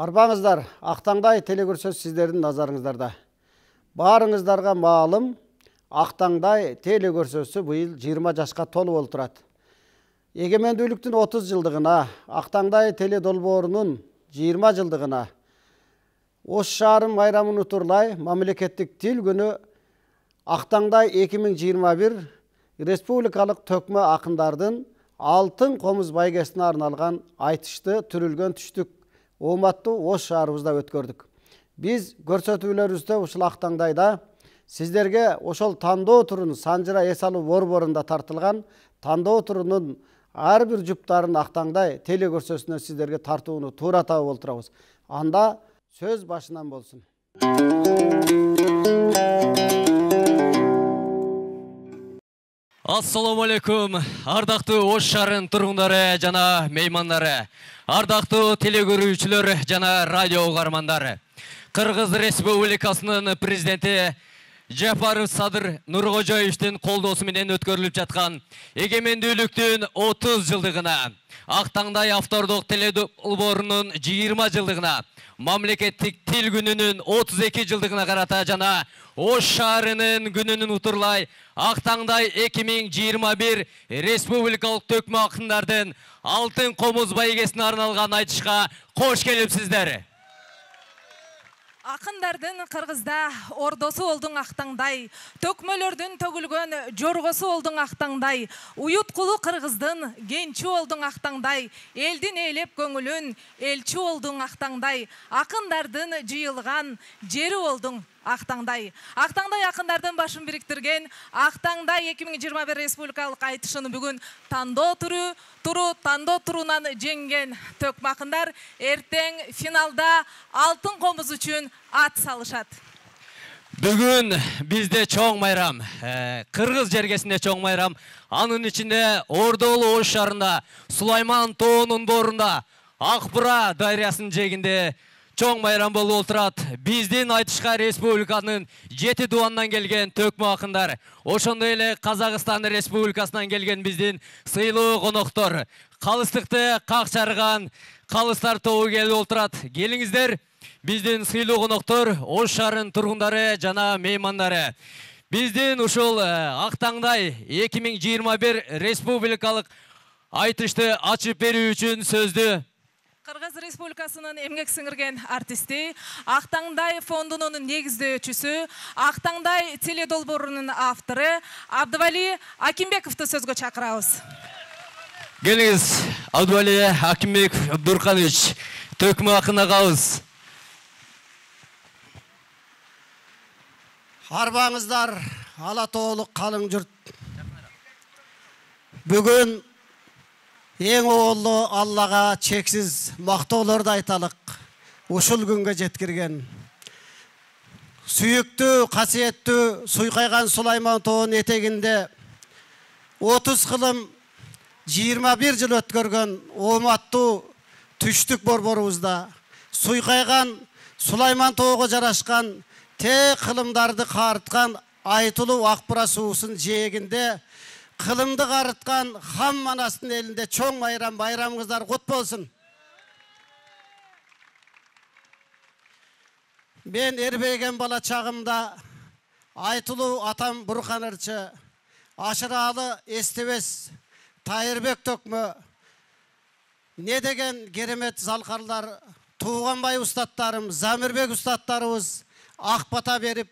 Арбаңыздар, Ақтаңдай телекөрсөз сіздердің назарыңыздарда. Барыңыздарға маалым, Ақтаңдай телекөрсөзі бұйыл 20 жашқа толып отырады. Егемендүүлүктүн 30 жылдығына, Ақтаңдай теледолбоорунун 20 жылдығына, Ош шаарынын майрамын утурлай мамлекеттик тил күнү Ақтаңдай 2021 республикалык төкмө акындардын алтын комуз байгесине арналган айтышты түрүлгөн түштүк ооматтуу Ош шаарыбызда өткөрдүк. Биз көрсөтүүлөрүбүздө ушул Ақтаңдайда сиздерге ошол тандоо турунун Санжыра эс алуу борборунда тартылган тандоо турунун ар бир жуптарын Ақтаңдай телекөрсөзүнө сиздерге тартууну туура таап олтурабыз. Анда сөз башынан болсун. Ассаламу алейкум, ардактуу Ош шаарынын тургундары жана меймандары, ардактуу телекөрүүчүлөр жана радио угармандары. Кыргыз Республикасынын президенти Жапаров Садыр Нуркожоевичтин колдоосу менен өткөрүлүп жаткан эгемендүүлүктүн 30 жылдыгына, Ақтаңдай автордук теледолбоорунун 20 жылдыгына, мамлекеттик тил күнүнүн 32 жылдыгына карата жана Ош шаарынын күнүнүн утурлай Ақтаңдай 2021 республикалык төкмө акындардын алтын комуз байгесине арналган айтышка кош келипсиздер. Акындардын Кыргызда ордосу олдуң Ақтаңдай, төкмөлөрдүн төгүлгөн жоргосу олдуң Ақтаңдай, уюткулу Кыргыздын кенчи олдуң Ақтаңдай, элдин ээлеп көңүлүн элчи олдуң Ақтаңдай, акындардын жыйылган жери олдуң Ақтаңдай. Ақтаңдай акындардын башын бириктирген Ақтаңдай 2021 республикалык айтышын бүгүн тандоо турунан жеңген төкмө акындар эртең финалда алтын комуз үчүн ат салышат. Бүгүн бизде чоң майрам, Кыргыз жергесинде чоң майрам, анын ичинде Ордолу Ош шаарында, Сулайман тоонун боорунда, Акбура дарыясынын жээгинде чоң майрам болуп отурат. Биздин айтышка республиканын 7 дуанынан келген төкмө акындар, ошондой эле Казакстан республикасынан келген биздин сыйлуу коноктор, калыстыкты какчарган калыстар тобу келип отурат. Келиңиздер, биздин сыйлуу коноктор, Ош шаарынын тургундары жана меймандары. Биздин ушул Ақтаңдай 2021 республикалык айтышты ачып берүү үчүн сөздү Кыргыз Республикасынын эмгек сиңирген артисти, Ақтаңдай фондунун негиздөөчүсү, Ақтаңдай теледолбоорунун автору Абдывали Акимбековду сөзгө чакырабыз. Келиңиз, Абдывали Акимбек Абдурканович, төкмө акын агабыз. Арбаңыздар, ала тоолук калың журт. Бүгүн эң оолу Аллага чексиз мактоолорду айталык. Ушул күнгө жеткирген. Сүйүктүү, касиеттүү Суйкайган Сулайман тоонун этегинде 30 кылым 21 жыл өткөргөн ооматтуу түштүк борборубузда Суйкайган Сулайман тоого жарашкан те кылымдарды карыткан Айтылуу Акбура суусунун жээгинде кылымды карыткан хам манастын элинде чоң майрам, байрамыңыздар кут болсун. Мен эрбейген бала чагымда Айтылуу атам Бурхан ырчы, Ашыралы Эстебес, Тайырбек төкмө, не деген керемет залкарлар, Тууганбай устаттарым, Замирбек устаттарыбыз ак бата берип,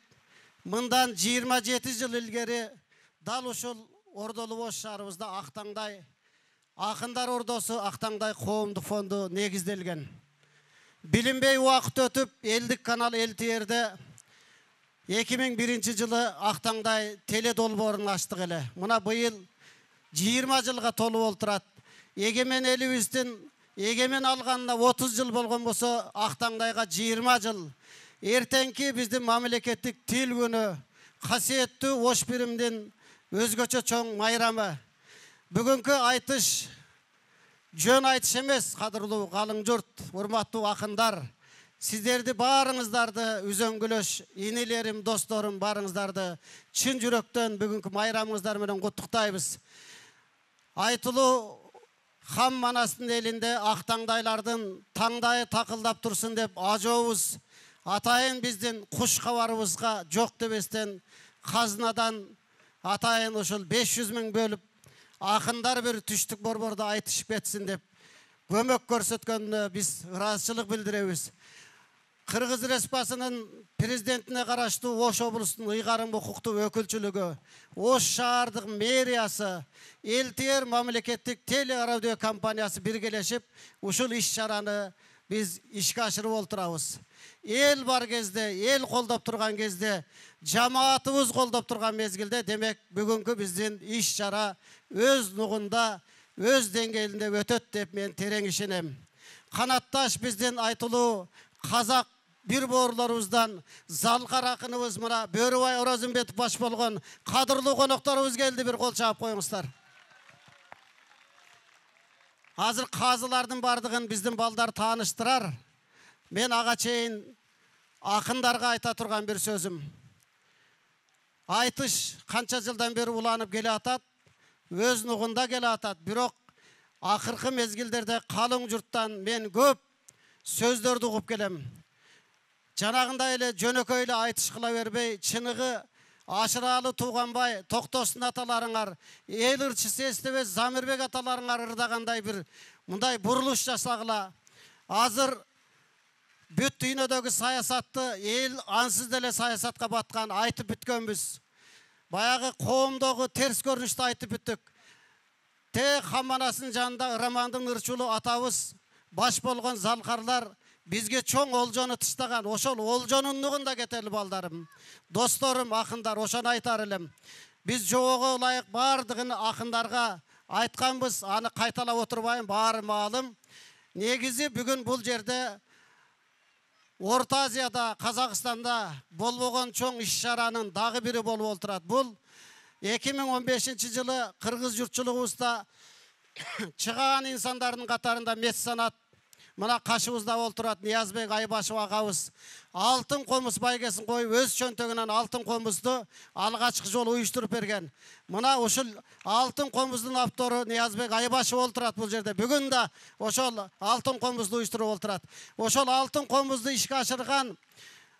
мындан 27 жыл илгери дал ушул Ордолу Ош шаарыбызда Ақтаңдай акындар ордосу Ақтаңдай коомдук фонду негизделген. Билинбей убакыт өтүп, элдик канал ЛТР'де 2001 жылы Ақтаңдай теледолбоорун ачтык эле. Мына быйыл 20 жылга толуп олтурат. Эгемен элибиздин эгемен алганына 30 жыл болгон болсо, Ақтаңдайга 20 жыл. Эртеңки биздин мамлекеттик тил күнү, касиеттүү Ош биримдин өзгөчө чоң майрамы. Бүгүнкү айтыш жөн айтыш эмес, кадырлуу калың журт, урматтуу акындар. Сиздерди баарыңыздарды үзөңгүлөш, инилерим, досторум, баарыңыздарды чын жүрөктөн бүгүнкү майрамыңыздар менен куттуктайбыз. Айтылуу Хам Манастын элинде Ақтаңдайлардын таңдайы такылдап турсун деп ажообуз атайын биздин куш кабарыбызга жок дебестен казынадан атайын ушул 500 000 бөлүп акындар бир түштүк борбордо айтышып кетсин деп көмөк көрсөткөнүнө биз ыраазычылык билдиребиз. Кыргыз Республикасынын президентине караштуу Ош облусунун ыйгарым укуктуу өкүлчүлүгү, Ош шаардык мэриясы, Элтер мамлекеттик телерадио компаниясы биргелешип ушул иш-чараны биз ишке ашырып олтурабыз. Эл бар кезде, эл колдоп турган кезде, жамаатыбыз колдоп турган мезгилде, демек бүгүнкү биздин иш-чара өз нугунда, өз деңгээлинде өтөт деп мен терең ишенем. Канатташ биздин айтылуу казак бир боорлорубуздан залкар акыныбыз мына Бөрүбай Оразымбетов баш болгон кадырлуу конокторубуз келди, бир кол чаап коюңуздар. Азыр казылардын бардыгын биздин балдар тааныштырар. Мен ага чейин акындарга айта турган бир сөзүм. Айтыш канча жылдан бери уланып келе атат, өз нугунда келе атат. Бирок акыркы мезгилдерде калың журттан мен көп сөздөрдү угуп келем. Жанагындай эле жөнөкөй эле айтыш кыла бербей, чыныгы Ашыралы Туганбай, Токтосун аталарыңар, эл ырчысы эстебес Замирбек аталарыңар ырдагандай бир мындай бурулуш жасагыла. Азыр бүт дүйнөдөгү саясатты эл ансыз деле саясатка баткан айтып бүткөнбүз. Баягы коомдогу терс көрүнүштү айтып бүттүк. Хам Манастын жанында Рамандын ырчулу атабыз баш болгон залкарлар бизге чоң олжону тыштаган. Ошол олжонун нугунда кетели балдарым. Досторум, акындар, ошону айтар элем. Биз жоого ылайык бардыгын акындарга айтканбыз, аны кайталап отурбайм, баары маалым. Негизи бүгүн бул жерде Орта Азияда, Казакстанда болбогон чоң иш-чаранын дагы бири болуп отурат. Бул 2015 жылы кыргыз журтчулугубузда чыган инсандардын катарында меценат мына кашыбызда олтурат Ниязбек Айбашев агабыз алтын комуз байгесин коюп өз чөнтөгүнөн алтын комузду алгачкы жолу уюштуруп берген. Мына ушул алтын комуздун автору Ниязбек Айбашев олтурат бул жерде. Бүгүн да ошол алтын комузду уюштуруп олтурат. Ошол алтын комузду ишке ашырган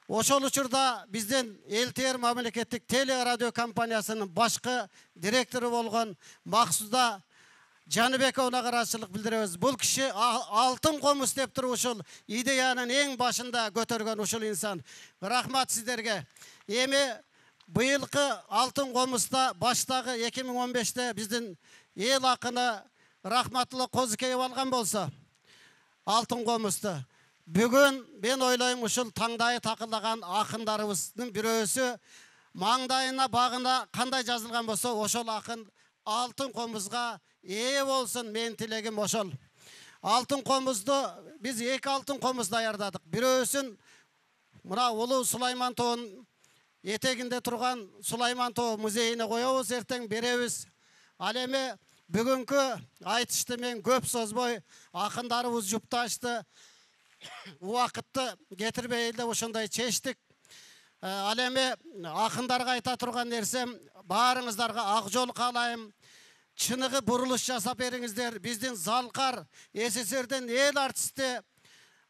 ошол учурда биздин Элтер мамлекеттик телерадио компаниясынын башкы директору болгон Максуда Жаныбековна карашчылык билдиребиз. Бул киши алтын комуз деп туруп ушул идеянын эң башында көтөргөн ушул инсан. Рахмат сиздерге. Эми быйылкы алтын комузда баштагы 2015-те биздин эл акыны Рахматулла Козукеев алган болсо алтын комузду. Бүгүн мен ойлойм ушул таңдайы такылдаган акындарыбыздын бирөөсү маңдайына багына кандай жазылган болсо ошол акын алтын комузга ээ болсун. Мен тилегим ошол. Алтын комузду биз 2 алтын комуз даярдадык. Бирөөсүн мына Улуу Сулайман тоонун этегинде турган Сулайман тоо музейине коебуз, эртең беребиз. Ал эми бүгүнкү айтышты мен көп созбой акындарыбыз жупташты. Убакытты кетирбей эле ошондой чечтик. Ал эми акындарга айта турган нерсем, баарыңыздарга ак жол каалайм. Чыныгы бурулуш жасап бериңиздер. Биздин залкар СССРден эл артисти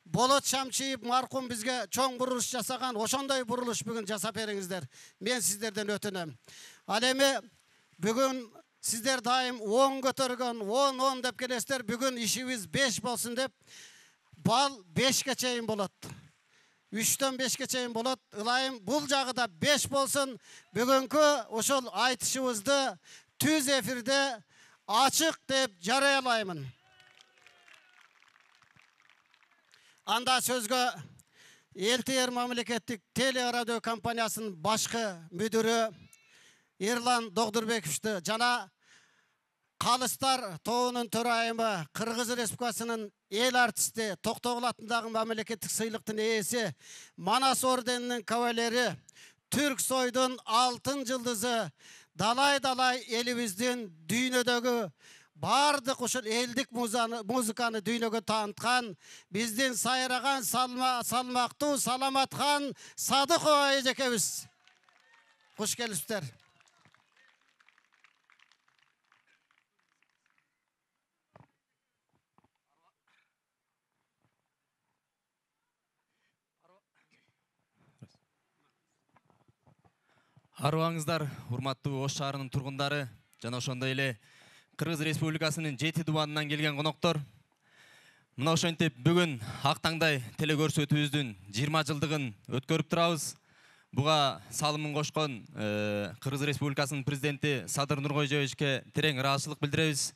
Болот Шамчиев маркум бизге чоң бурулуш жасаган. Ошондой бурулуш бүгүн жасап бериңиздер. Мен сиздерден өтүнөм. Ал эми бүгүн сиздер дайым 10 көтөргөн, 10 деп келесиздер. Бүгүн ишибиз 5 болсун деп бал 5ке чейин болот. 3-төн 5ке чейин болот. Ылайым бул жагы да 5 болсун. Бүгүнкү ошол айтышыбызды түз эфирде ачык деп жарыялаймын. Анда сөзгө Элтер мамлекеттик телерадио компаниясынын башкы мүдүрү Эрлан Догдурбековду жана Калыстар тоонун төрайымы Кыргыз Республикасынын эл артисти Токтогул атындагы мамлекеттик сыйлыктын ээси Манас орденинин кавалери Түрк сойдун алтын жылдызы далай элибиздин дүйнөдөгү бардык ушул элдик музыканы дүйнөгө таанткан биздин сайраган салмактуу Саламатхан Садыкова эжекебиз. Куш келипсиздер. Арыбаңыздар, урматтуу Ош шаарынын тургундары жана ошондой эле Кыргыз Республикасынын 7 дубанынан келген коноктор. Мына ошентип бүгүн ак таңдай телекөрсөтүүбүздүн 20 жылдыгын өткөрүп турабыз. Буга салымын кошкон Кыргыз Республикасынын президенти Садыр Нуркожоевичке терең ыраазычылык билдиребиз.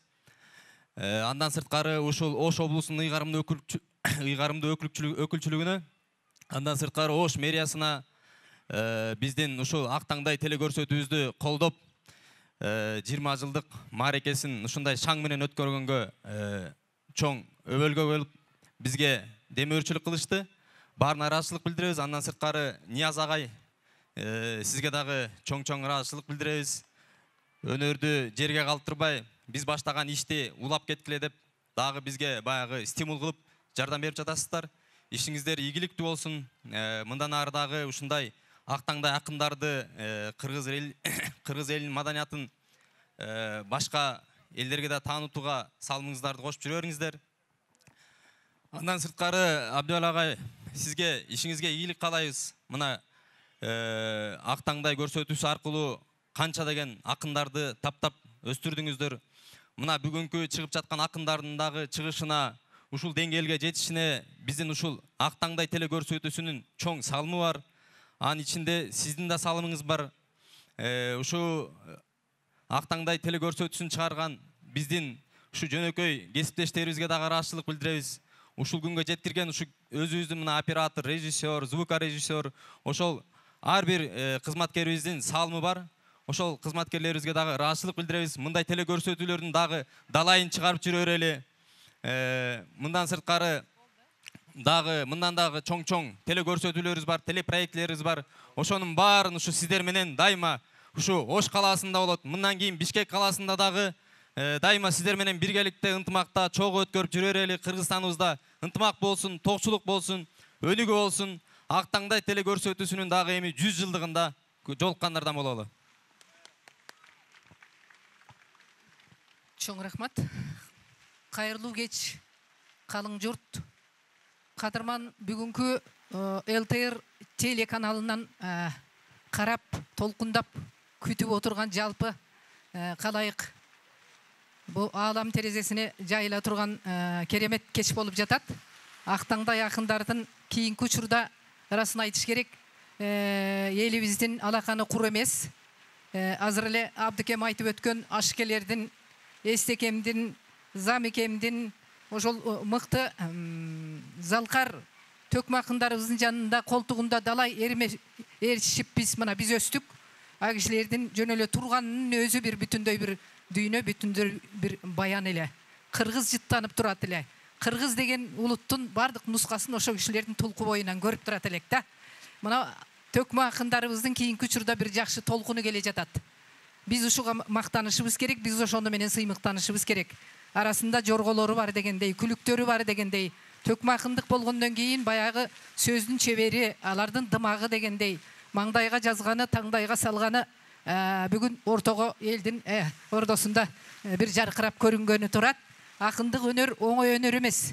Андан сырткары ушул Ош облусунун ыйгарымдуу өкүлчүлүгүнө, андан сырткары Ош мэриясына биздин ушул ак таңдай телекөрсөтүүбүздү колдоп 20 жылдык мааракесин ушундай шаң менен өткөргөнгө чоң өбөлгө болуп бизге демөөрчүлүк кылышты. Баарына ыраазычылык билдиребиз. Андан сырткары Нияз агай сизге дагы чоң ыраазычылык билдиребиз. Өнөрдү жерге калтырбай биз баштаган ишти улап кеткиле деп дагы бизге баягы стимул кылып жардам берип жатасыздар. Ишиңиздер ийгиликтүү болсун. Мындан ары дагы ушундай ак таңдай акындарды кыргыз элинин маданиятын башка элдерге да таанытууга салымыңыздарды кошуп жүрө бериңиздер. Андан сырткары Абдыбал агай, сизге ишиңизге ийгилик каалайбыз. Мына ак таңдай көрсөтүүсү аркылуу канча деген акындарды таптап өстүрдүңүздөр. Мына бүгүнкү чыгып жаткан акындардын дагы чыгышына, ушул деңгээлге жетишине биздин ушул ак таңдай телекөрсөтүүсүнүн чоң салымы бар. Анын ичинде сиздин да салымыңыз бар. Ушу ак таңдай телекөрсөтүүсүн чыгарган биздин ушу жөнөкөй кесиптештерибизге дагы ыраазычылык билдиребиз. Ушул күнгө жеткирген ушу өзүбүздүн мына оператор, режиссер, звукорежиссер, ошол ар бир кызматкерибиздин салымы бар. Ошол кызматкерлерибизге дагы ыраазычылык билдиребиз. Мындай телекөрсөтүүлөрдүн дагы далайын чыгарып жүрө берели. Мындан сырткары дагы мындан дагы чоң телекөрсөтүүлөрүбүз бар, телепроектлерибиз бар. Ошонун баарын ушу сиздер менен дайыма ушу Ош калаасында болот. Мындан кийин Бишкек калаасында дагы дайыма сиздер менен биргеликте ынтымакта чогуу өткөрүп жүрө берели. Кыргызстаныбызда ынтымак болсун, токчулук болсун, өнүгүү болсун. Ак таңдай телекөрсөтүүсүнүн дагы эми 100 жылдыгында жолуккандардан бололу. Чоң рахмат. Кайырлуу кеч, калың журт. Кадырман бүгүнкү ЛТР телеканалынан карап, толкундап күтүп отурган жалпы калайык бу аалам терезесине жайыла турган керемет кеч болуп жатат. Ак таңдай акындардын кийинки учурда расын айтыш керек, элибиздин алаканы кур эмес. Азыр эле Абдыкем айтып өткөн Ашкелердин, Эстекемдин, Замикемдин, ошол мыкты залкар төкмө акындарыбыздын жанында колтугунда далай ээрчишип биз өстүк. А кишилердин жөн эле турганынын өзү бир бүтүндөй бир дүйнө, бүтүндөй бир баян эле. Кыргыз жыттанып турат эле. Кыргыз деген улуттун бардык нускасын ошо кишилердин тулку боюнан көрүп турат элек да. Мына төкмө акындарыбыздын кийинки учурда бир жакшы толкуну келе жатат. Биз ушуга мактанышыбыз керек, биз ошону менен сыймыктанышыбыз керек. Арасында жорголору бар дегендей, күлүктөрү бар дегендей, төкмө акындык болгондон кийин баягы сөздүн чебери, алардын дымагы дегендей, маңдайга жазганы, таңдайга салганы бүгүн ортого элдин ордосунда бир жаркырап көрүнгөнү турат. Акындык өнөр оңой өнөр эмес.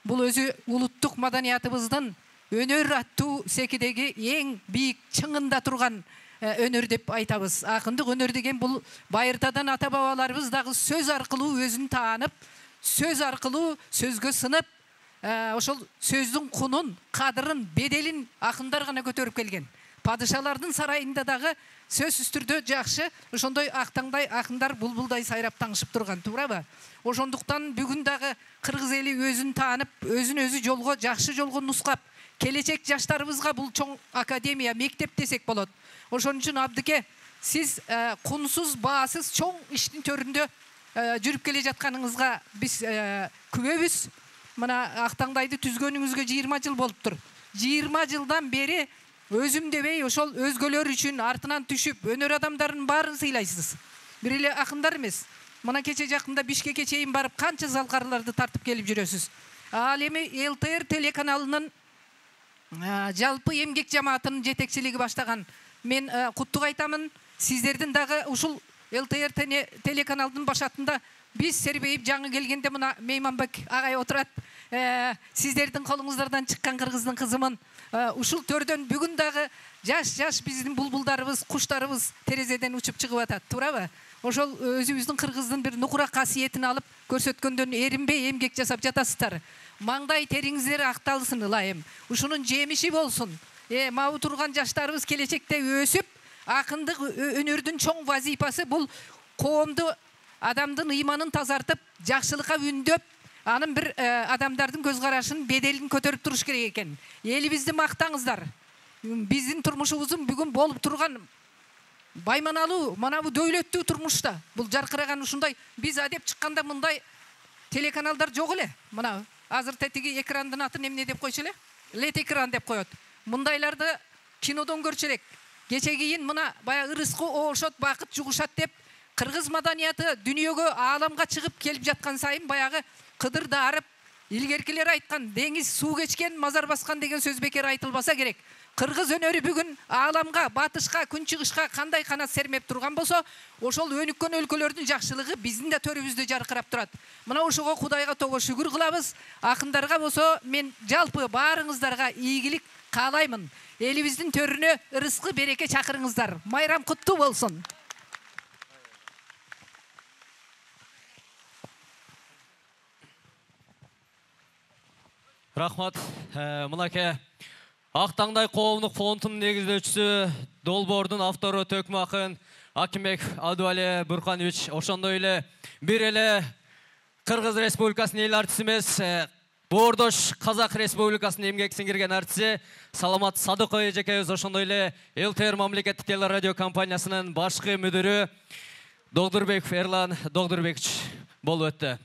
Бул өзү улуттук маданиятыбыздын өнөр аттуу секидеги эң бийик чыңында турган өнөр деп айтабыз. Акындык өнөр деген бул байыртадан ата бабаларыбыз дагы сөз аркылуу өзүн таанып, сөз аркылуу сөзгө сынып, ошол сөздүн кунун, кадырын, беделин акындар гана көтөрүп келген. Падышалардын сарайында дагы сөзсүз түрдө жакшы ошондой ак таңдай акындар булбулдай сайрап таңшып турган, туурабы? Ошондуктан бүгүн дагы кыргыз эли өзүн таанып, өзүн өзү жолго, жакшы жолго нускап, келечек жаштарыбызга бул чоң академия, мектеп десек болот. Ошон үчүн Абдыке, сиз кунсуз, баасыз чоң иштин төрүндө жүрүп келе жатканыңызга биз күбөбүз. Мына ак таңдайды түзгөнүңүзгө 20 жыл болуптур. 20 жылдан бери өзүм дебей ошол өзгөлөр үчүн артынан түшүп, өнөр адамдарын баарын сыйлайсыз. Бир эле акындар эмес. Мына кече жакында Бишкекке чейин барып канча залкарларды тартып келип жүрөсүз. Ал эми ЛТР телеканалынын жалпы эмгек жамаатынын жетекчилиги баштаган мен куттук айтамын. Сиздердин дагы ушул ЛТР телеканалдын башатында биз сербейип жаңы келгенде мына Мейманбек агай отурат. сиздердин колуңуздардан чыккан кыргыздын кызымын. Ушул төрдөн бүгүн дагы жаш биздин булбулдарыбыз, куштарыбыз терезеден учуп чыгып атат, туурабы? Ошол өзүбүздүн кыргыздын бир нукура касиетин алып көрсөткөндөн эринбей эмгек жасап жатасыздар. Маңдай териңиздер акталсын ылайым. Ушунун жемиши болсун. Мабы турган жаштарыбыз келечекте өсүп, акындык өнөрдүн чоң вазифасы бул коомду, адамдын ыйманын тазартып, жакшылыкка үндөп, анын бир адамдардын көз карашын, беделин көтөрүп туруш керек экен. Элибизди мактаңыздар. Биздин турмушубуздун бүгүн болуп турган байманалуу, мана бу дөйлөттүү турмушта, бул жаркыраган ушундай, биз адеп чыкканда мындай телеканалдар жок эле. Мына азыр тетиги экрандын атын эмне деп койчу эле? Лет экран деп коет. Мындайларды кинодон көрчү элек. Кече кийин мына баягы ырыскы оошот, бакыт жугушат деп кыргыз маданияты дүйнөгө, ааламга чыгып келип жаткан сайын баягы кыдыр дарып, илгеркилер айткан, деңиз суу кечкен, мазар баскан деген сөз бекер айтылбаса керек. Кыргыз өнөрү бүгүн ааламга, батышка, күнчыгышка кандай канат сермеп турган болсо, ошол өнүккөн өлкөлөрдүн жакшылыгы биздин да төрүбүздө жаркырап турат. Мына ошого Кудайга того шүгүр кылабыз. Акындарга болсо мен жалпы баарыңыздарга ийгилик каалаймын. Элибиздин төрүнө ырыскы береке чакырыңыздар. Майрам куттуу болсун. Рахмат. Мынакей Ақтаңдай коомдук фондунун негиздөөчүсү, долбоордун автору Төкмө акын Акимбек Адуали Бурканович, ошондой эле бир эле Кыргыз Республикасынын эл артисти эмес, Боордош Казак Республикасынын эмгек сиңирген артисти Саламат Садыков эжекебиз, ошондой эле ЛТР мамлекеттик телерадио компаниясынын башкы мүдүрү Догдурбеков Эрлан Догдурбекович болуп өттү.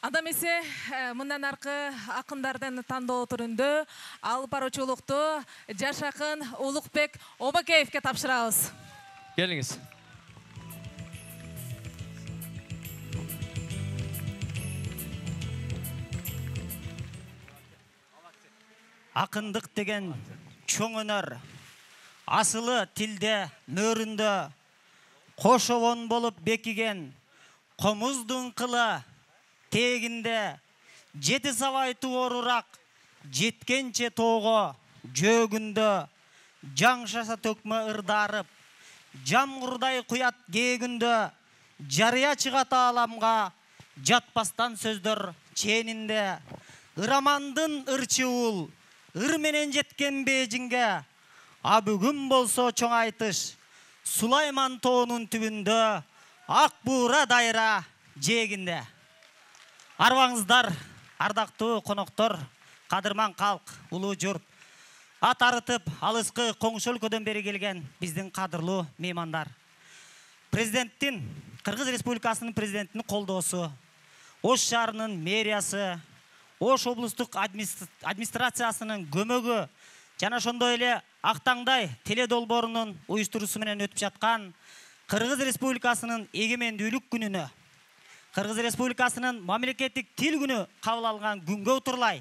Анда эмесе мындан аркы акындардын тандоо түрүндө алып баруучулукту жаш акын Улукбек Обакеевке тапшырабыз. Келиңиз. Акындык деген чоң өнөр, асылы тилде, мөрүндө, кошобон болуп бекиген, комуздун кылы тегинде, жети сабайтуу орураак, жеткенче тоого, жөгүндө, жаңшаса төкмө ырдарып, жамгурдай куят кегүндө, жарыя чыгат ааламга, жатпастан сөздөр ченинде, ырамандын ырчы ул, ыр менен жеткен бежинге, а бүгүн болсо чоң айтыш, Сулайман тоонун түбүндө, ак буура дайра жегинде. Арбаңыздар, ардактуу коноктор, кадырман калк, улуу журт, ат арытып, алыскы коңшу өлкөдөн бери келген биздин кадырлуу меймандар. Президенттин, Кыргыз Республикасынын президентинин колдоосу, Ош шаарынын мэриясы, Ош облустук администрациясынын көмөгү жана ошондой эле Ақтаңдай теледолбоорунун уюштуруусу менен өтүп жаткан Кыргыз Республикасынын эгемендүүлүк күнүнө, Кыргыз Республикасынын мамлекеттик тил күнү кабыл алган күнгө утурлай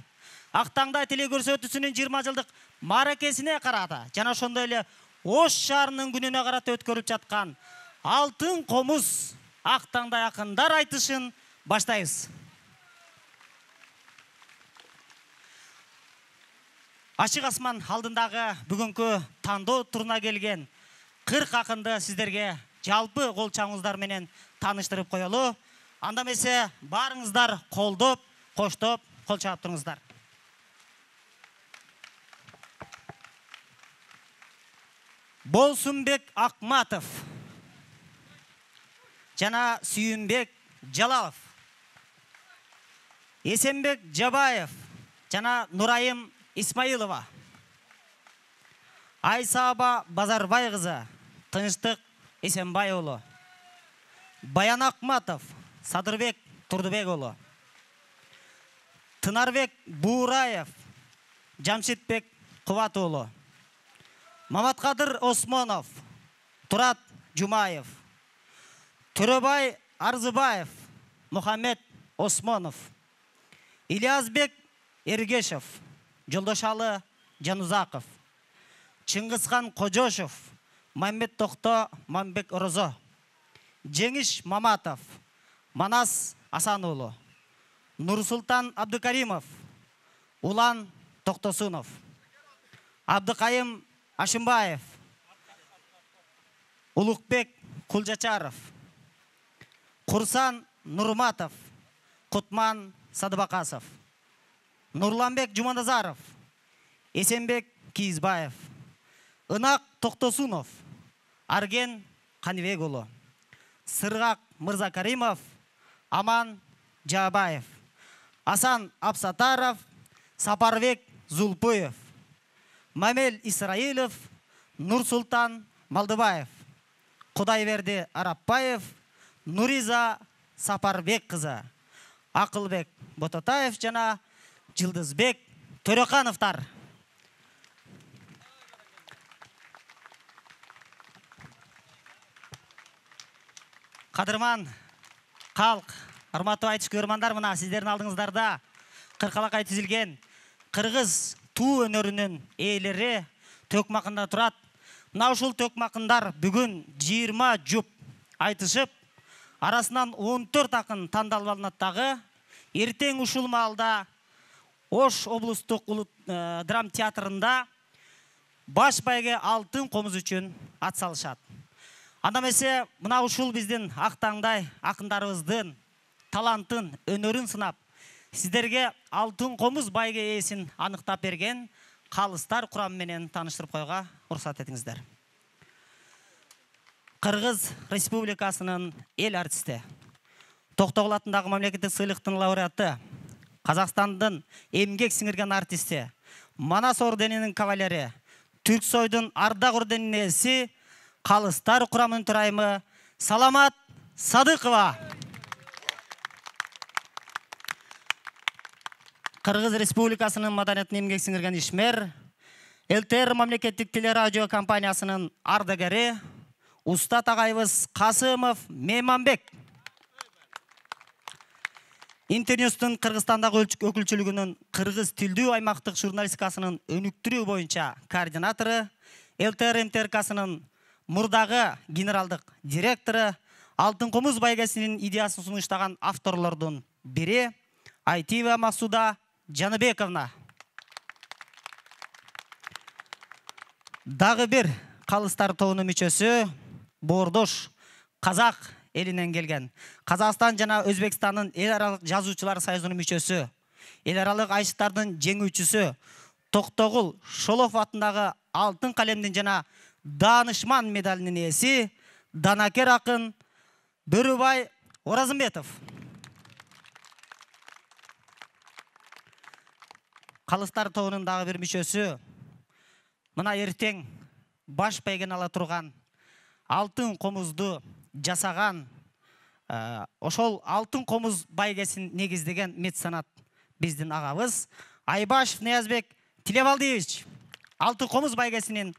Ақтаңдай телекөрсөтүүсүнүн 20 жылдык мааракесине карата жана ошондой эле Ош шаарынын күнүнө карата өткөрүлүп жаткан Алтын комуз Ақтаңдай акындар айтышын баштайбыз. Ачык асман алдындагы бүгүнкү тандоо туруна келген 40 акынды сиздерге жалпы кол чаңыңыздар менен тааныштырып коелу. Анда эмесе баарыңыздар колдоп, коштоп, кол чаап туруңуздар. Болсунбек Акматов жана Сүйүнбек Жалалов, Эсенбек Жабаев жана Нурайым Исмаилова, Айсаба Базарбай кызы, Тынчтык Эсенбай уулу, Баян Акматов, Садырбек Турдубек уулу, Тынарбек Бураев, Жамшитбек Кубат уулу, Маматкадыр Осмонов, Турат Жумаев, Төрөбай Арзыбаев, Мухаммед Осмонов, Ильязбек Эргешев, Жолдошалы Жанузаков, Чыңгызхан Кожошев, Мамбет Токто Мамбек Орозо, Жеңиш Маматов, Манас Асануулу, Нурсултан Абдыкаримов, Улан Токтосунов, Абдыкайым Ашимбаев, Улукбек Кулжачаров, Курсан Нурматов, Кутман Садыбакасов, Нурланбек Жуманазаров, Эсенбек Кийизбаев, Ынак Токтосунов, Арген Канибекулу, Сыргак Мырзакаримов, Аман Жабаев, Асан Абсатаров, Сапарбек Зулпуев, Мамел Исраилов, Нурсултан Малдыбаев, Кудайберди Арапбаев, Нуриза Сапарбек кызы, Акылбек Бототаев жана Жылдызбек Төрөкановтар. Кадырман халк, урматтуу айтыш көрмандар, мына сиздердин алдыңыздарда кыркалакай тизилген кыргыз туу өнөрүнүн ээлери төкмакында турат. Мына ушул төкмакындар бүгүн 20 жуп айтышып, арасынан 14 акын тандалып алынат дагы. Эртең ушул маалда Ош облустук драм театрында баш байге алтын комуз үчүн ат салышат. Анда эмесе мына ушул биздин актаңдай акындарыбыздын талантын, өнөрүн сынап, сиздерге алтын комуз байге ээсин аныктап берген калыстар курамы менен тааныштырып коюга уруксат этиңиздер. Кыргыз Республикасынын эл артисти, Токтогул атындагы мамлекеттик сыйлыктын лауреаты, Казакстандын эмгек сиңирген артисти, Манас орденинин кавалери, Түрксойдун Ардак орденинин ээси, калыстар курамынын төрайымы Саламат Садыкова. Кыргыз Республикасынын маданиятын эмгек сиңирген ишмер, ЛТР мамлекеттик телерадио компаниясынын ардагери, уста тагайыбыз Касымов Мейманбек. Интерньюстун Кыргызстандагы өкүлчүлүгүнүн кыргыз тилдүү аймактык журналистикасынын өнүктүрүү боюнча координатору, ЛТР МТРКсынын мурдагы генералдык директору, Алтын комуз байгесинин идеясын сунуштаган авторлордун бири Айтиева Масуда Жаныбековна. Дагы бир калыстар тобунун мүчөсү Боордош казак элинен келген, Казакстан жана Өзбекстандын эл аралык жазуучулар союзунун мүчөсү, эл аралык айшыктардын жеңүүчүсү Токтогул Шолов атындагы алтын калемдин жана Данышман медалинин ээси Данакер акын Бөрүбай Оразымбетов. Калыстар тобунун дагы бир мүчөсү, мына эртең баш байгени ала турган алтын комузду жасаган, ошол алтын комуз байгесин негиздеген меценат биздин агабыз Айбашев Ниязбек Тилебалдиевич, алтын комуз байгесинин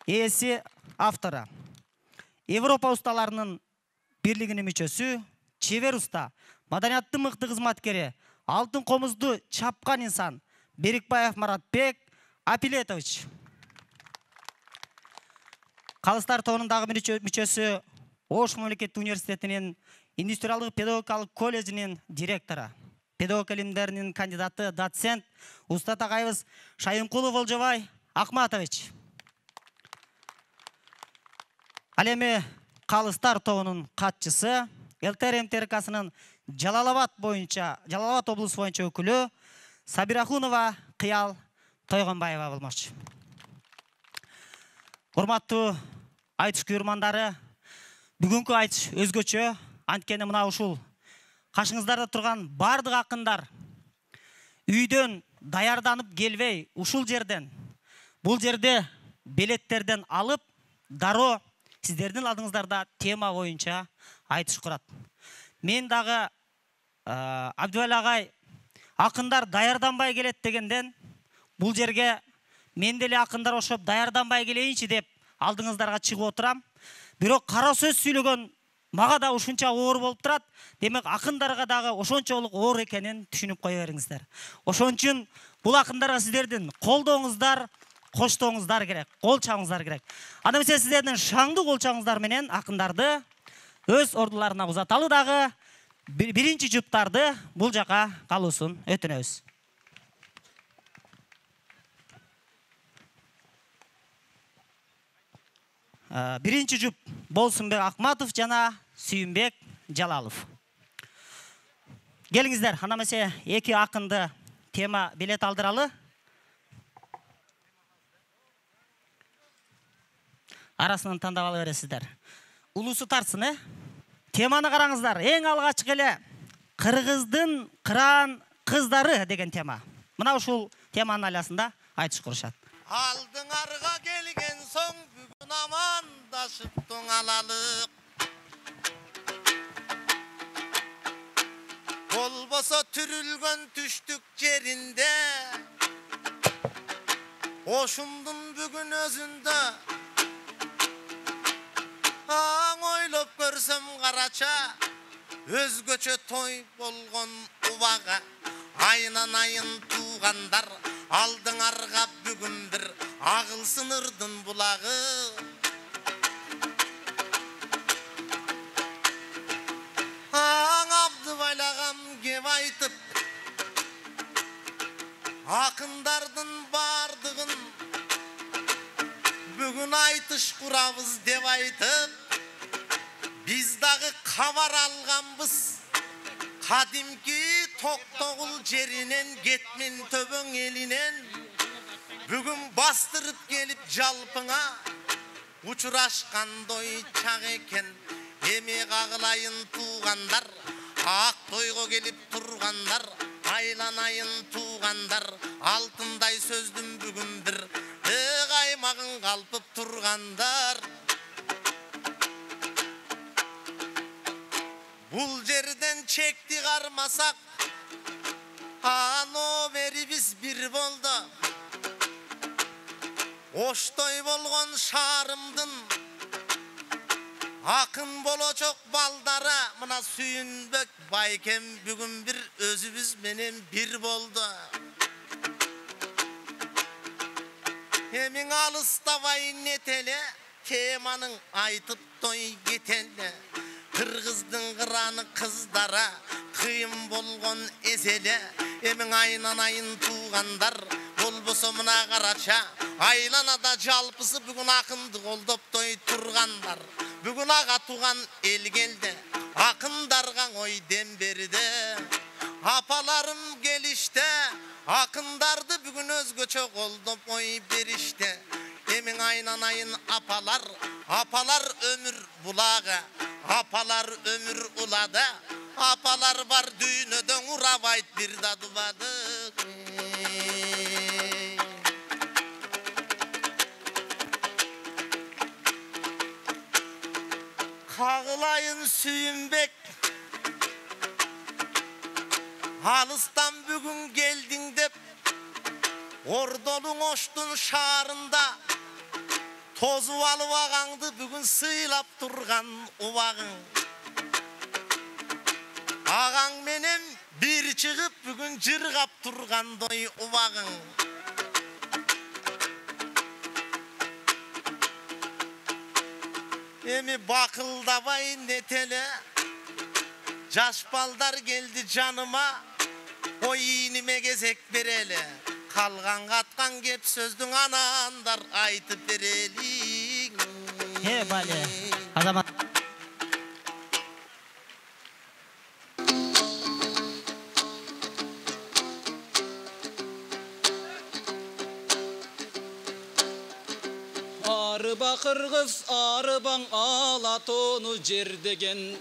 ээси, автору. Европа усталарынын бирлигинин мүчөсү, чебер уста, маданияттын мыкты кызматкери, алтын комузду чапкан инсан Берикбаев Маратбек Апилетович. Калыстар тобунун дагы бир мүчөсү, Ош мамлекеттик университетинин индустриалдык педагогикалык колледжинин директору, педагог илимдеринин кандидаты, доцент, уста тагайыбыз Шайынкулов Олжобай Акматович. Ал эми калыстар тобунун катчысы, ЛТР МТРКсынын Жалалабад облусу боюнча өкүлү Сабирахунова Кыял Тойгонбаева болмокчу. Урматтуу айтыш көрмандары, бүгүнкү айтыш өзгөчө, анткени мына ушул кашыңыздарда турган бардык акындар үйдөн даярданып келбей, ушул жерден, бул жерде билеттерден алып, дароо сиздердин алдыңыздарда тема боюнча айтыш курат. Мен дагы Абдыбай агай акындар даярданбай келет дегенден, бул жерге мен деле акындар ошоп даярданбай келейинчи деп алдыңыздарга чыгып отурам. Бирок кара сөз сүйлөгөн мага да ушунча оор болуп турат. Демек акындарга дагы ошончолук оор экенин түшүнүп кое бериңиздер. Ошон үчүн бул акындарга сиздердин колдооңуздар, коштооңуздар керек, кол чабыңыздар керек. Анда эмесе сиздердин шаңдуу кол чабыңыздар менен акындарды өз ордуларына узаталы дагы. биринчи жұптарды бул жака калуусун өтүнөбүз. Биринчи жұп Болсунбек Акматов жана Сүйүнбек Жалалов. Келиңиздер, анда эмесе эки акынды тема билет алдыралы. Арасынан тандап ала бересиздер. Улусу тартсын, Теманы караңыздар. Эң алгач эле Кыргыздын кыран кыздары деген тема. Мына ушул теманын айласында айтыш курушат. Алдыңарга келген соң бүгүн амандашып тоңалалык. Болбосо түрүлгөн түштүк жеринде ошумдун бүгүн өзүндө аң ойлоп көрсөм карача өзгөчө той болгон убага айынан айын туугандар алдыңарга бүгүн бир агылсын ырдын булагы. Аң абды байлагам кеп айтып акындардын бардыгын бүгүн айтыш курабыз деп айтып биз дагы кабар алганбыз. Кадимки Токтогул жеринен Кетмен төбөң элинен бүгүн бастырып келип жалпыңа учурашкандой чак экен. Эми кагылайын туугандар ак тойго келип тургандар айланайын туугандар алтындай сөздүн бүгүн бир каймагын калпып тургандар. Бул жерден чекти кармасак ано берибиз бир болду. Оштой болгон шаарымдын акын болочок балдары мына Сүйүнбек Байкем бүгүн бир өзүбүз менен бир болду. Эмиң алыстабай нетеле теманын айтып той кетеле. Кыргыздын кыраны кыздара кыйын болгон эселе. Эмиң айынан айын туугандар болбосо мына карача айланада жалпысы бүгүн акынды колдоп той тургандар. Бүгүн ага туган эл келди акындарга ой дем берди. Апаларым келиште акындарды бүгүн өзгөчө колдоп ой беришти. Эмиң айынан айын апалар өмүр булагы, апалар өмүр улады, апалар бар дүйнөдөн урабайт бир да дубады. Кагылайын Сүйүнбек, алыстан бүгүн келдиң деп Ордолуң Оштун шаарында тозуп алып агаңды бүгүн сыйлап турган убагың. Агаң менен бир чыгып бүгүн жыргап тургандой убагың. Эми бакылдабай нетеле жаш балдар келди жаныма, ой ийниме кезек береле. Калган каткан кеп сөздүң анандар айтып берелиң. Бале, азамат. Арыба кыргыз, арыбаң ала тону жер деген.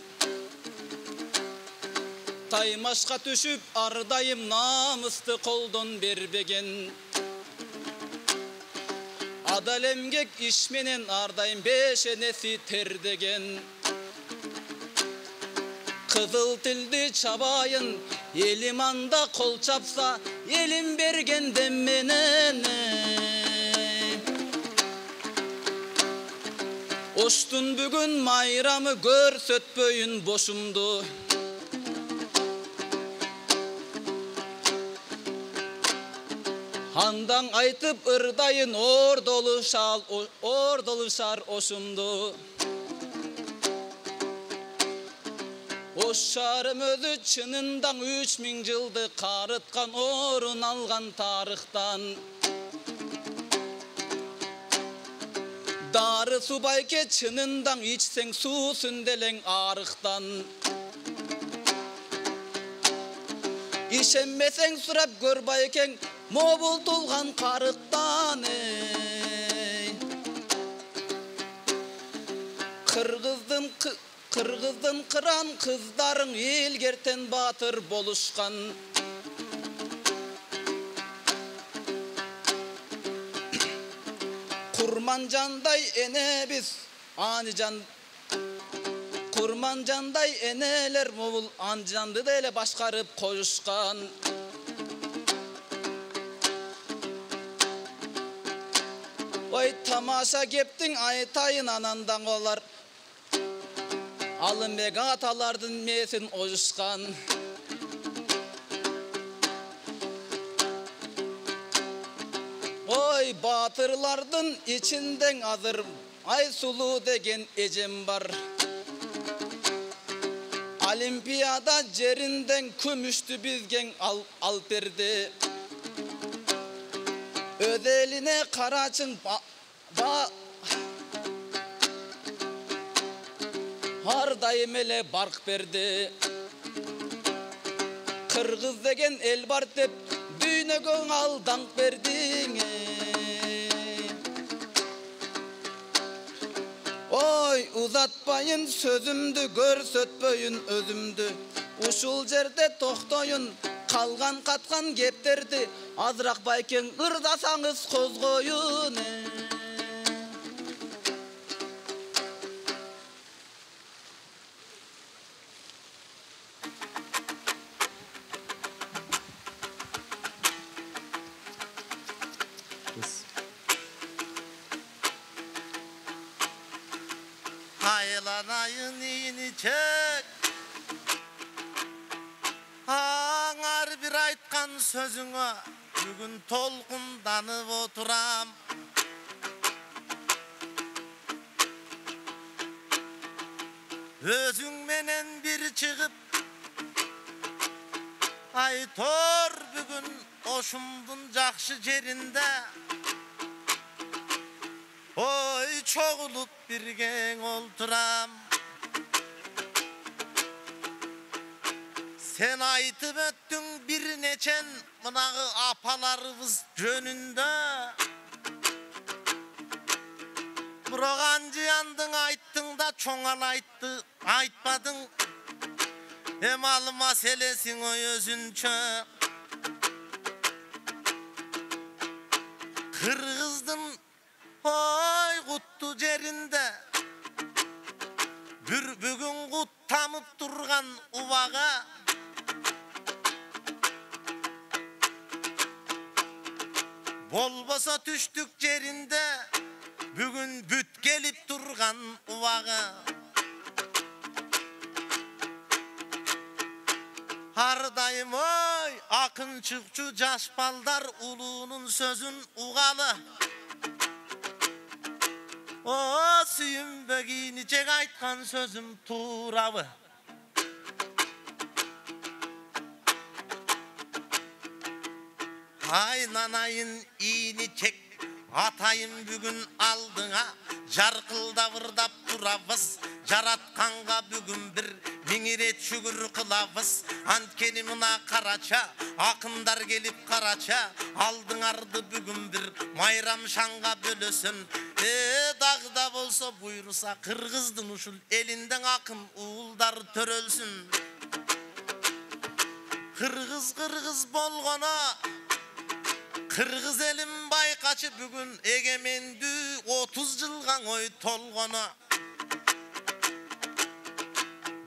Таймашка түшүп ардайым намысты колдон бербеген. Адал эмгек иш менен ардайым бешенеси тердеген. Кызыл тилди чабайын, элим анда кол чапса, элим берген дем менен. Оштун бүгүн майрамы көрсөтпөйүн бошумду. Андан айтып ырдайын ордолушар ошумду. Oş şarım özü çınından 3000 жылды qarıtkan orun algan tarıhtan. Darı subayke çınından içsen su sündelen arıktan. İşenmesen surap görbayken mobul tulgan karıktan. Kırgızdın kıran kızların ilgerten batır boluşkan. Kurmancanday ene biz anican. Kurmancanday eneler mobul ancandı da ele başkarıp koyuşkan. Oy tamaşa geptin aytayın anandan olar. Alın bek atalardın mesin oyuşkan. Oy batırlardın içinden azır ay sulu degen ecem var. Olimpiyada jerinden kümüştü bizgen al berdi. Ödeline karaçın har dayım ele bark berdi. Kırgız degen el bar dep düynögön aldank berdin. Oy uzatbayın sözümdü görsötpöyün özümdü. Uşul jerde toktoyun kalgan katkan gepтерди azırak bayken ırdasanız kozgoyun. Haylanayın iyini çek. Аңар bir айтқан sözüңө бүгүн толкунданып отурам. Өзүң менен bir чыгып айтор бүгүн ошумдун жакшы жеринде. Oy çoğulup birgen olturam. Sen aytıp öttün bir neçen mınağı apalarımız jönünde. Buragancı yandın ayttın da çoğal ayttı aytmadın. Emalı meselesin o özünçö. Kırgızdın oy kuttu jerinde bugün kut tamıp durgan uvaga bolbosa tüştük jerinde bugün büt gelip durgan uvaga har dayım oy akın çıkçu jaş baldar uluğunun sözün ugalı. O suyumbögini çek aytkan sözüm tuğrabı. Ay nanayın iyini çek atayım bugün aldığına. Jarkılda vırdap durabız jaratkanga bugün bir miңiret şükür kılavız. Antkeni mına karaça akınдар gelip karaça aldыңарды bugün bir mayram şanga bölösün. Dağda bolsa buyursa Kırgızdın uşul elinden akın uğulдар törölsün. Kırgız bolgona Kırgız elim baykaçı bugün egemendü 30 жылgan oy tolgona.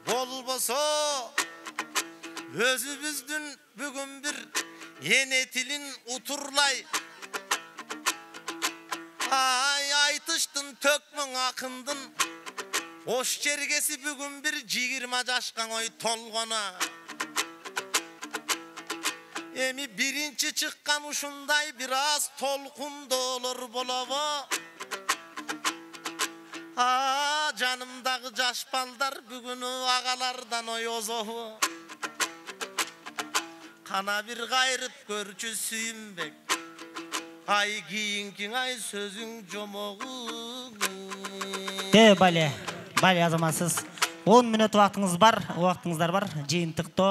Bolboso özübüzdün bugün bir yenetilin uturlay. Ay aytıştın tökmün akındın. Oş çergesi bugün bir 20 jaşkan oy tolgona. Emi birinci çıkkan uşunday biraz tolkun da olur bolava. жанымдағы жаш балдар бүгіні ағалардан ой озоу. Қана бір қайрып көрчү сүйінбек, ай кейінкің ай сөзің жомоғың. Бале азаматсыз. 10 минут уақытыңыздар бар. Жиынтықты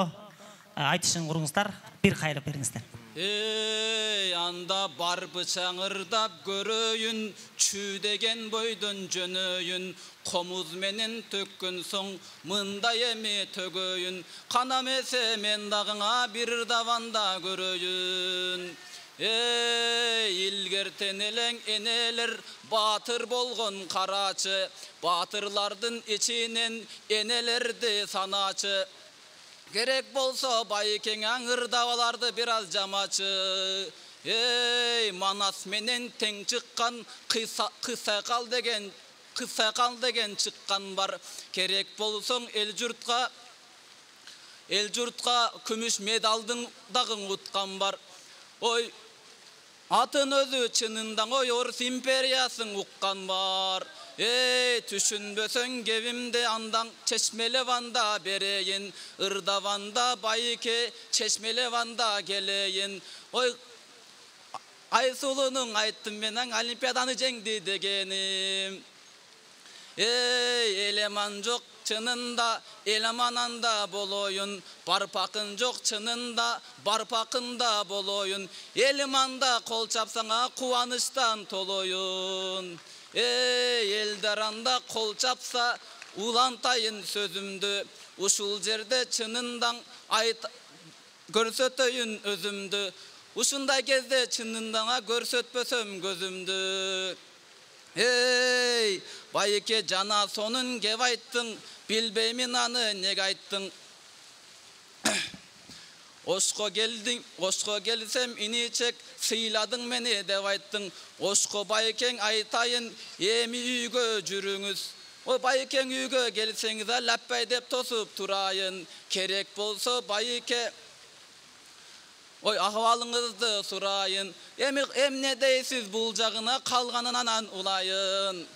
айтышын құрыңыздар, бір қайрып беріңіздер. Ей, анда бар бычаңырдап көрөйін, чүдеген бойдон жөнөйін, комуз менен төккөн соң мындай эми төгөйін, канамесе мен дагыңа бир даванда көрөйін. Ей, илгертен элең энелер батыр болгон карачы, батырлардын ичинен энелерди саначы. Керек болса байкең аңырдаваларды бираз жамачы. Ей, Манас менен тең чыккан кысакал деген чыккан бар. Керек болсоң эл журтка күмүш медалдың дагын уткан бар. Ой, атын өзү чынында ой Орус империясын уккан бар. Ей, түшүнбөсөң кебимде андан Чешмелеванда берейин, ырдаванда байке Чешмелеванда келейин. Ой, Айсулунун айттым менен Олимпиаданы жеңди дегеним. Ей, элеман жок чынында, элемананда болоюн, барпакын жок чынында, барпакында болоюн, элеманда кол чапсаңа кубанычтан толоюн. Ей, элдаранда кол чапса улантайын сөзүмдү, ушул жерде чынындан көрсөтөйүн өзүмдү, ушундай кезде чынындана көрсөтпөсөм көзүмдү. Ей, байке жана сонун кеп айттың, билбеймин аны неге айттың. Ошко келсем иничек сыйладың мени деп айттың. Ошко байкең айтайын, эми үйгө жүрүңүз. Ой, байкең үйгө келсеңиз лаппай деп тосуп турайын. Керек болсо байке ой, ахвалыңызды сурайын. Эмне дейсиз бул жагына калганынан улайын.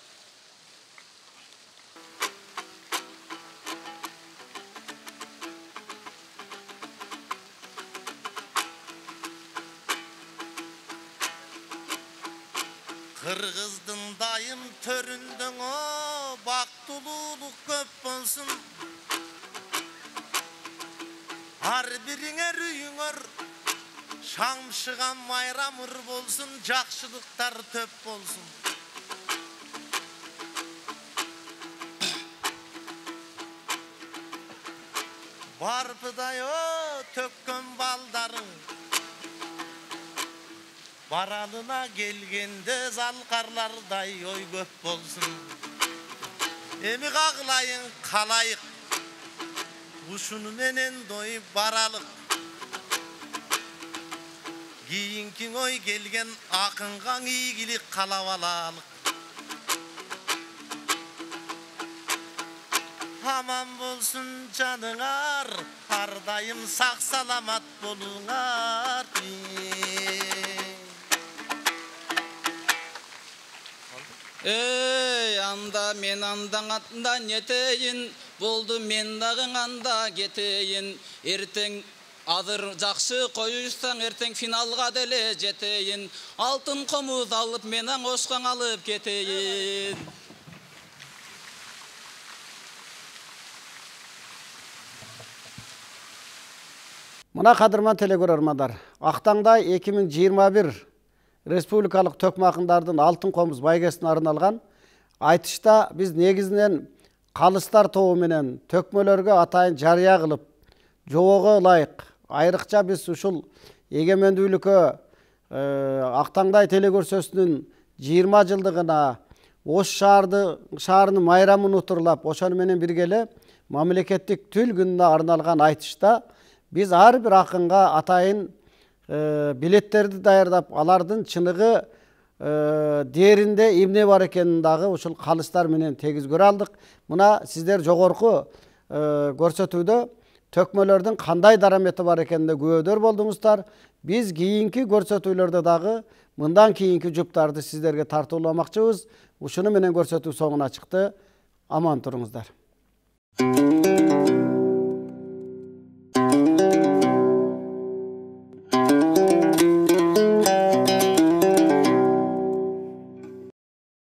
Кыргыздын дайым төрүндөн бактылуулук көп болсун. Ар бириңер үйүңөр шамшыган майрамыр болсун, жакшылыктар төп болсун. Барбыдай төккөн балдарың, баралына келгенде залкарлардай ой көп болсун. Эми кагылайын калайык, ушуну менен дой баралык. Кийинки ой келген акынга ийгилик калап алалык. Аман болсун жаныңар, ар дайым сак саламат болуңар. Ей, анда мен андаңатында нетейин, болду мен дагың анда кетейин. Эртең азыр жакшы коюшсаң, эртең финалга деле жетейин. Алтын комуз алып менен ошкоң алып кетейин. Мына кадырман телекөрөрмандар, Актаңдай 2021 республикалык төкмө акындардын алтын комуз байгесине арналган айтышта биз негизинен калыстар тобу менен төкмөлөргө атайын жарыя кылып, жобого ылайык айрыкча биз ушул эгемендүүлүккө Актаңдай телекөрсөсүнүн 20 жылдыгына Ош шаарынын майрамын утурлап, ошону менен бирге эле мамлекеттик тил күнүнө арналган айтышта биз ар бир акынга атайын билеттерди даярдап, алардын чыныгы дээринде эмне бар экенин дагы ушул калыстар менен тегиз көрө алдык. Мына сиздер жогорку көрсөтүүдө төкмөлөрдүн кандай дарамети бар экенине күбөдөр болдуңуздар. Биз кийинки көрсөтүүлөрдө дагы мындан кийинки жуптарды сиздерге тартууламакчыбыз. Ушуну менен көрсөтүү соңуна чыкты. Аман тұрыңыздар.